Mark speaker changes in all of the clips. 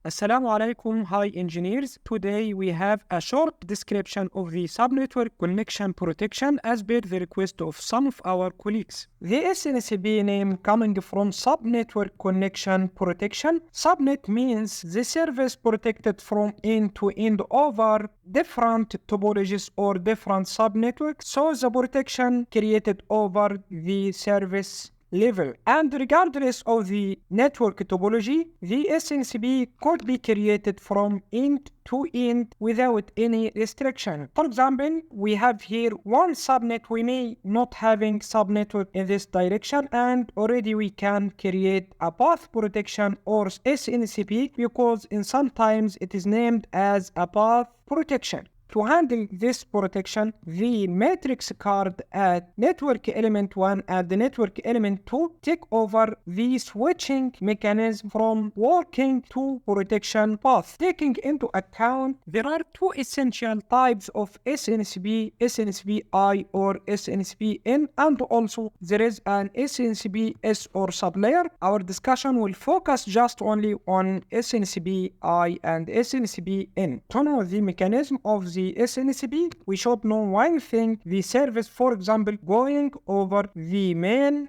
Speaker 1: Assalamu alaikum, hi engineers. Today we have a short description of the subnetwork connection protection as per the request of some of our colleagues. The SNCP name coming from subnetwork connection protection. Subnet means the service protected from end to end over different topologies or different subnetworks. So the protection created over the service level. And regardless of the network topology, the SNCP could be created from end to end without any restriction. For example, we have here one subnet. We may not having subnetwork in this direction, and already we can create a path protection or SNCP because sometimes it is named as a path protection. To handle this protection, the matrix card at network element 1 and the network element 2 take over the switching mechanism from working to protection path. Taking into account, there are two essential types of SNCP, SNCP-I or SNCP-N, and also there is an SNCP-S or sublayer. Our discussion will focus just only on SNCP-I and SNCP-N. To know the mechanism of the SNCP, we should know one thing: the service, for example, going over the main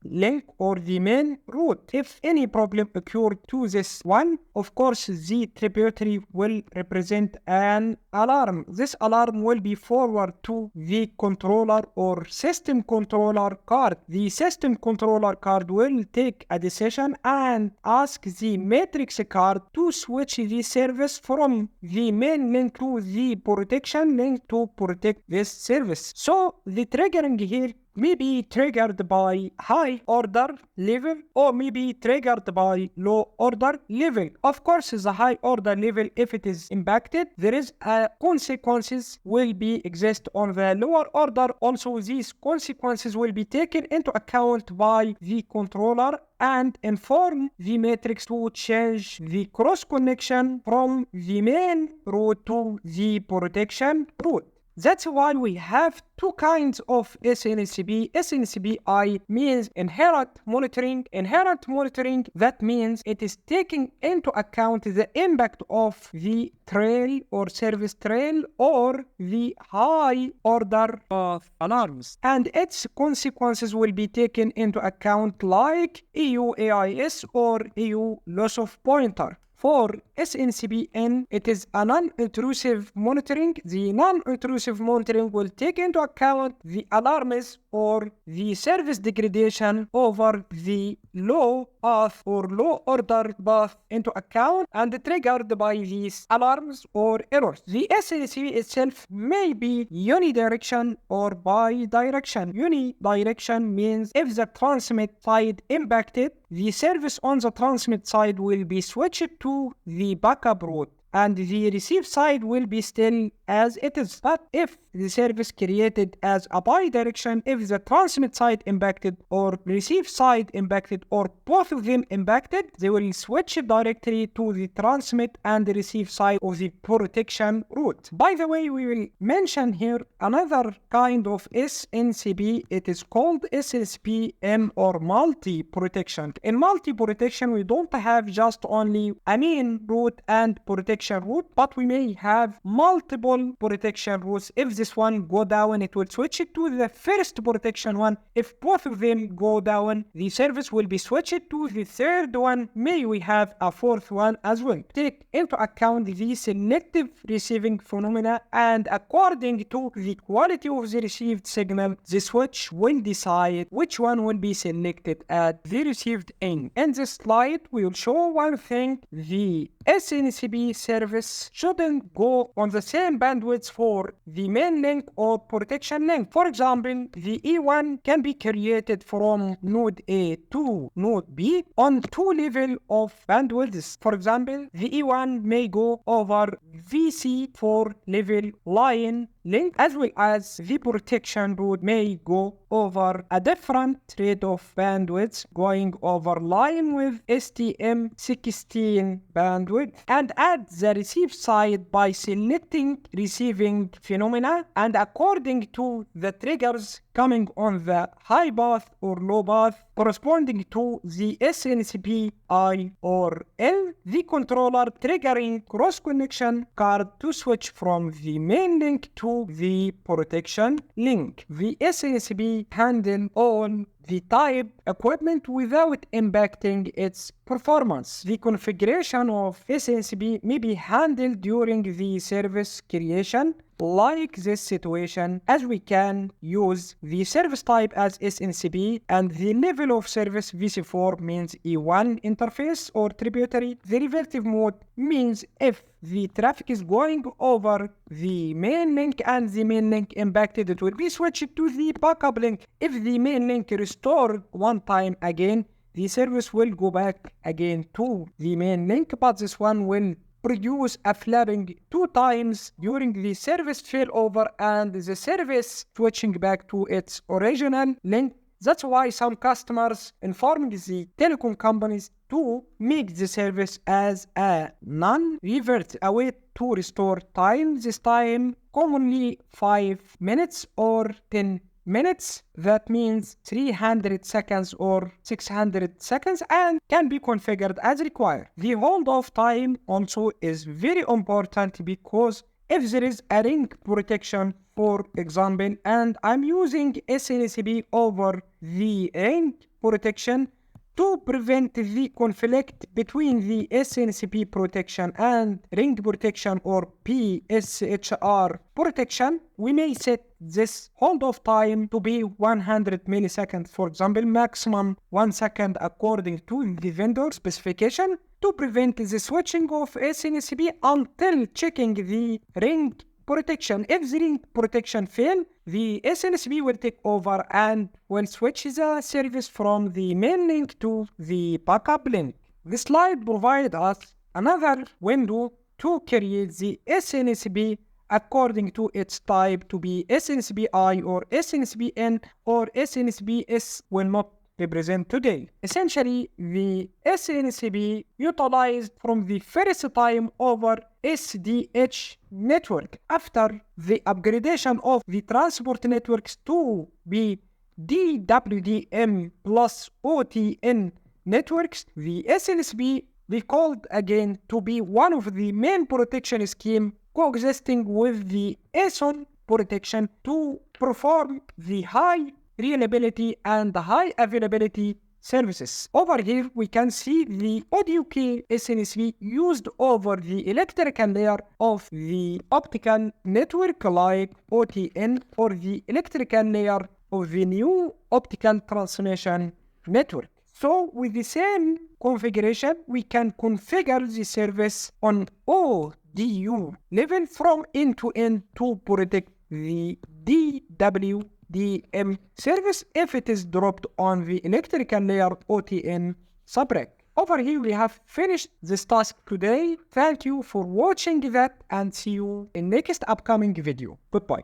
Speaker 1: link or the main route. If any problem occurred to this one, of course the tributary will represent an alarm. This alarm will be forwarded to the controller or system controller card. The system controller card will take a decision and ask the matrix card to switch the service from the main link to the protection link to protect this service. So the triggering here may be triggered by high order level or may be triggered by low order level. Of course, the high order level, if it is impacted, there is a consequences will be exist on the lower order. Also, these consequences will be taken into account by the controller and inform the matrix to change the cross connection from the main route to the protection route. That's why we have two kinds of SNCP. SNCP-I means inherent monitoring. Inherent monitoring, that means it is taking into account the impact of the trail or service trail or the high order of alarms. And its consequences will be taken into account like EU AIS or EU loss of pointer. For SNCP-N, it is a non-intrusive monitoring. The non-intrusive monitoring will take into account the alarms or the service degradation over the low path or low order path into account and triggered by these alarms or errors. The SNCP itself may be unidirection or bidirection. Unidirection means if the transmit side impacted, the service on the transmit side will be switched to the backup route and the receive side will be still as it is. But if the service created as a bidirection, if the transmit side impacted or receive side impacted or both of them impacted, they will switch directly to the transmit and the receive side of the protection route. By the way, we will mention here another kind of SNCP. It is called SNCP-M or multi-protection. In multi-protection, we don't have just only a main route and protection route, but we may have multiple protection routes. If this one go down, it will switch it to the first protection one. If both of them go down, the service will be switched to the third one. May we have a fourth one as well. Take into account the selective receiving phenomena, and according to the quality of the received signal, the switch will decide which one will be selected at the received end. In this slide, we will show one thing: the SNCP service shouldn't go on the same bandwidth for the main link or protection link. For example, the E1 can be created from node A to node B on two levels of bandwidths. For example, the E1 may go over VC for level line link, as well as the protection route may go over a different rate of bandwidth, going over line with STM16 bandwidth, and at the receive side by selecting receiving phenomena, and according to the triggers coming on the high path or low path corresponding to the SNCP I or L, the controller triggering cross-connection card to switch from the main link to the protection link. The SNCP handle all the type equipment without impacting its performance. The configuration of SNCP may be handled during the service creation, like this situation, as we can use the service type as SNCP and the level of service VC4 means E1 interface or tributary. The revertive mode means if the traffic is going over the main link and the main link impacted, it will be switched to the backup link. If the main link restored one time again, the service will go back again to the main link, but this one will produce a flapping 2 times during the service failover and the service switching back to its original link. That's why some customers informing the telecom companies to make the service as a non-revert await to restore time. This time commonly 5 minutes or 10 minutes. That means 300 seconds or 600 seconds and can be configured as required. The hold off time also is very important because if there is a ring protection, for example, and I'm using SNCP over the ring protection to prevent the conflict between the SNCP protection and ring protection or PSHR protection, we may set this hold off time to be 100 milliseconds, for example, maximum 1 second according to the vendor specification, to prevent the switching of SNCP until checking the ring protection. If the ring protection fail, the SNCP will take over and will switch the service from the main link to the backup link. This slide provides us another window to create the SNCP according to its type to be SNCP I or SNCP N or SNCP S will not represent today. Essentially, the SNCP utilized from the first time over SDH network. After the upgradation of the transport networks to be DWDM plus OTN networks, the SNCP recalled again to be one of the main protection scheme coexisting with the ASON protection to perform the high reliability and the high availability services. Over here, we can see the ODUK SNCP used over the electrical layer of the optical network like OTN or the electrical layer of the new optical transmission network. So with the same configuration, we can configure the service on ODU level from end to end to protect the DWDM service if it is dropped on the electrical layer OTN subrack. Over here we have finished this task today. Thank you for watching that and see you in next upcoming video. Goodbye.